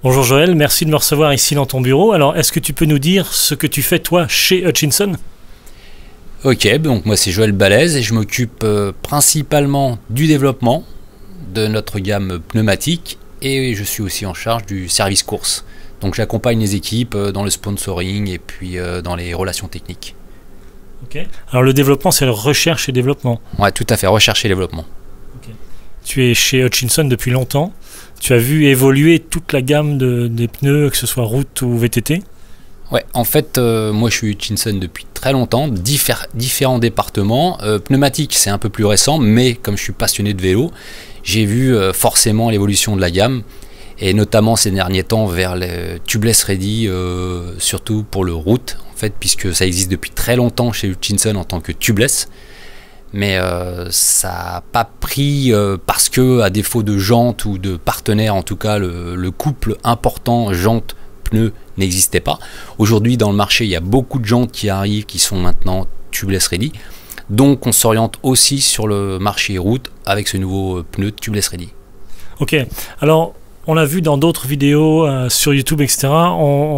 Bonjour Joël, merci de me recevoir ici dans ton bureau. Alors, est-ce que tu peux nous dire ce que tu fais toi chez Hutchinson? Ok, donc moi c'est Joël Balèze et je m'occupe principalement du développement de notre gamme pneumatique et je suis aussi en charge du service course. Donc j'accompagne les équipes dans le sponsoring et puis dans les relations techniques. Ok. Alors le développement, c'est la recherche et développement. Ouais, tout à fait, recherche et développement. Okay. Tu es chez Hutchinson depuis longtemps. Tu as vu évoluer toute la gamme des pneus, que ce soit route ou VTT? Ouais, en fait, moi je suis Hutchinson depuis très longtemps, différents départements. Pneumatique, c'est un peu plus récent, mais comme je suis passionné de vélo, j'ai vu forcément l'évolution de la gamme, et notamment ces derniers temps vers le tubeless ready, surtout pour le route, en fait, puisque ça existe depuis très longtemps chez Hutchinson en tant que tubeless. Mais ça n'a pas pris parce que, à défaut de jantes ou de partenaires, en tout cas le couple important jantes-pneus n'existait pas. Aujourd'hui dans le marché il y a beaucoup de jantes qui arrivent qui sont maintenant tubeless ready. Donc on s'oriente aussi sur le marché route avec ce nouveau pneu tubeless ready. Ok, alors on l'a vu dans d'autres vidéos sur YouTube, etc.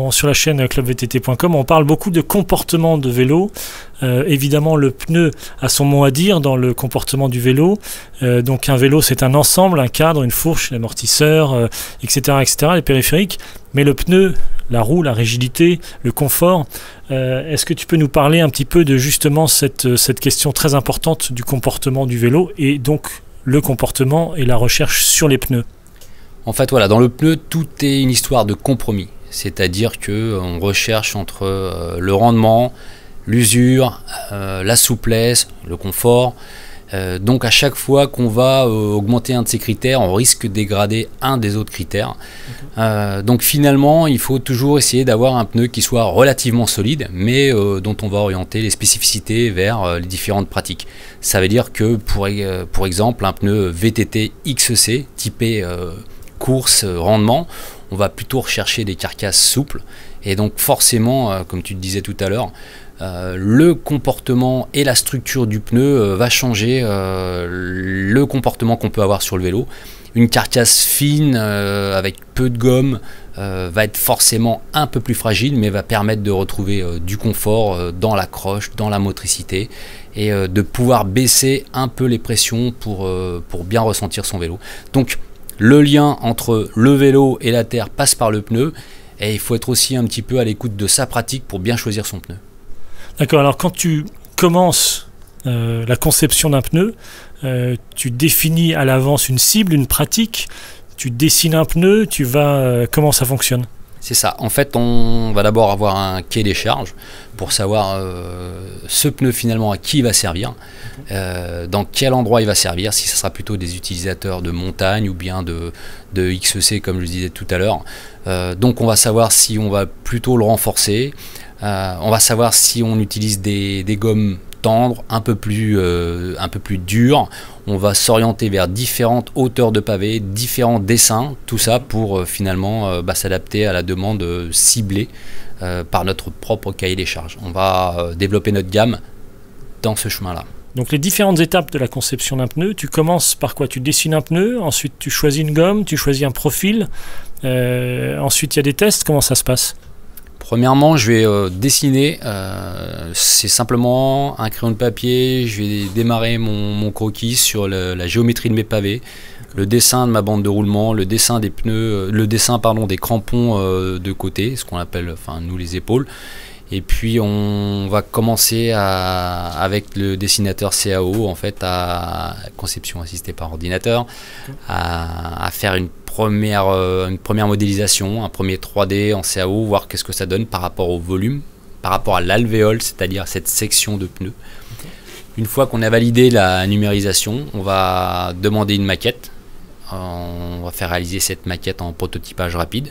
Sur la chaîne clubvtt.com, on parle beaucoup de comportement de vélo. Évidemment, le pneu a son mot à dire dans le comportement du vélo. Donc un vélo, c'est un ensemble, un cadre, une fourche, l'amortisseur, etc., etc., les périphériques. Mais le pneu, la roue, la rigidité, le confort, est-ce que tu peux nous parler un petit peu de justement cette question très importante du comportement du vélo et donc le comportement et la recherche sur les pneus? En fait, voilà, dans le pneu, tout est une histoire de compromis. C'est-à-dire qu'on recherche entre le rendement, l'usure, la souplesse, le confort. Donc à chaque fois qu'on va augmenter un de ces critères, on risque de dégrader un des autres critères. Donc finalement, il faut toujours essayer d'avoir un pneu qui soit relativement solide, mais dont on va orienter les spécificités vers les différentes pratiques. Ça veut dire que pour exemple, un pneu VTT XC typé course, rendement, on va plutôt rechercher des carcasses souples. Et donc forcément, comme tu le disais tout à l'heure, le comportement et la structure du pneu va changer le comportement qu'on peut avoir sur le vélo. Une carcasse fine avec peu de gomme va être forcément un peu plus fragile, mais va permettre de retrouver du confort dans l'accroche, dans la motricité, et de pouvoir baisser un peu les pressions pour bien ressentir son vélo. Donc le lien entre le vélo et la terre passe par le pneu, et il faut être aussi un petit peu à l'écoute de sa pratique pour bien choisir son pneu. D'accord, alors quand tu commences la conception d'un pneu, tu définis à l'avance une cible, une pratique, tu dessines un pneu, comment ça fonctionne? C'est ça, en fait on va d'abord avoir un cahier des charges pour savoir ce pneu finalement à qui il va servir, dans quel endroit il va servir, si ce sera plutôt des utilisateurs de montagne ou bien de XC comme je le disais tout à l'heure. Donc on va savoir si on va plutôt le renforcer, on va savoir si on utilise des gommes tendres, un peu plus dures. On va s'orienter vers différentes hauteurs de pavés, différents dessins, tout ça pour finalement s'adapter à la demande ciblée par notre propre cahier des charges. On va développer notre gamme dans ce chemin-là. Donc les différentes étapes de la conception d'un pneu, tu commences par quoi? Tu dessines un pneu, ensuite tu choisis une gomme, tu choisis un profil, ensuite il y a des tests, comment ça se passe? Premièrement, je vais dessiner, c'est simplement un crayon de papier, je vais démarrer mon croquis sur la géométrie de mes pavés, le dessin de ma bande de roulement, le dessin des pneus, des crampons de côté, ce qu'on appelle, nous les épaules. Et puis on va commencer avec le dessinateur CAO, en fait, à conception assistée par ordinateur, à faire une première modélisation, un premier 3D en CAO, voir qu'est-ce que ça donne par rapport au volume, par rapport à l'alvéole, c'est-à-dire cette section de pneus. Une fois qu'on a validé la numérisation, on va demander une maquette. On va faire réaliser cette maquette en prototypage rapide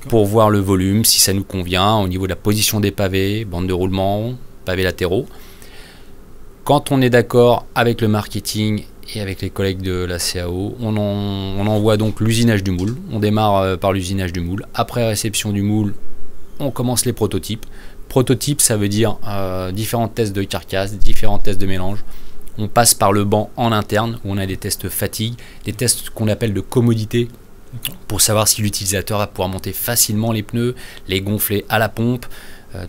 pour voir le volume, si ça nous convient, au niveau de la position des pavés, bande de roulement, pavés latéraux. Quand on est d'accord avec le marketing et avec les collègues de la CAO, on envoie donc l'usinage du moule. On démarre par l'usinage du moule. Après réception du moule, on commence les prototypes. Prototype, ça veut dire différents tests de carcasse, différents tests de mélange. On passe par le banc en interne où on a des tests fatigue, des tests qu'on appelle de commodité, pour savoir si l'utilisateur va pouvoir monter facilement les pneus, les gonfler à la pompe.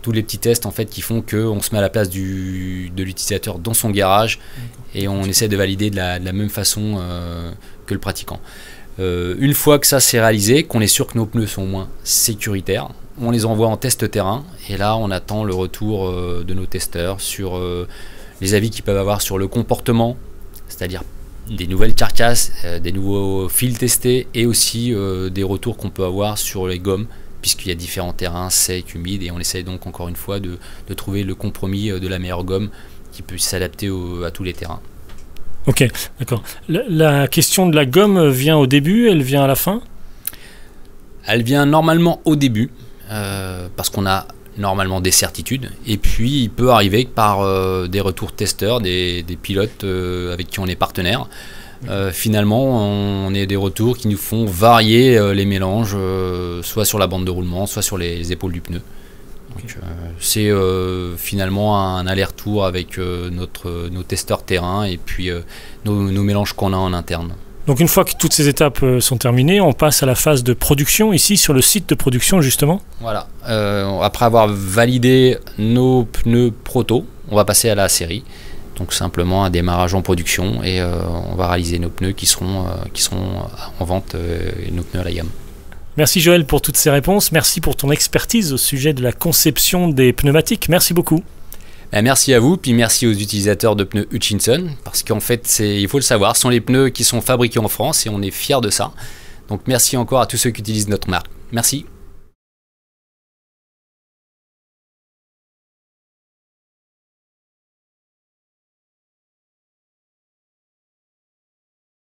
Tous les petits tests en fait qui font qu'on se met à la place de l'utilisateur dans son garage et on essaie de valider de la même façon que le pratiquant. Une fois que ça c'est réalisé, qu'on est sûr que nos pneus sont au moins sécuritaires, on les envoie en test terrain et là on attend le retour de nos testeurs sur les avis qu'ils peuvent avoir sur le comportement, c'est-à-dire des nouvelles carcasses, des nouveaux fils testés et aussi des retours qu'on peut avoir sur les gommes, puisqu'il y a différents terrains secs, humides, et on essaye donc encore une fois de trouver le compromis de la meilleure gomme qui peut s'adapter à tous les terrains. Ok, d'accord. La question de la gomme vient au début, elle vient à la fin? Elle vient normalement au début, parce qu'on a normalement des certitudes, et puis il peut arriver que par des retours testeurs, des pilotes avec qui on est partenaire, finalement on a des retours qui nous font varier les mélanges, soit sur la bande de roulement, soit sur les épaules du pneu. Donc, c'est finalement un aller-retour avec nos testeurs terrain et puis nos mélanges qu'on a en interne. Donc une fois que toutes ces étapes sont terminées, on passe à la phase de production, ici sur le site de production justement. Voilà, après avoir validé nos pneus proto, on va passer à la série. Donc simplement un démarrage en production et on va réaliser nos pneus qui seront en vente, et nos pneus à la gamme. Merci Joël pour toutes ces réponses, merci pour ton expertise au sujet de la conception des pneumatiques, merci beaucoup. Merci à vous, puis merci aux utilisateurs de pneus Hutchinson, parce qu'en fait, il faut le savoir, ce sont les pneus qui sont fabriqués en France et on est fiers de ça. Donc merci encore à tous ceux qui utilisent notre marque. Merci.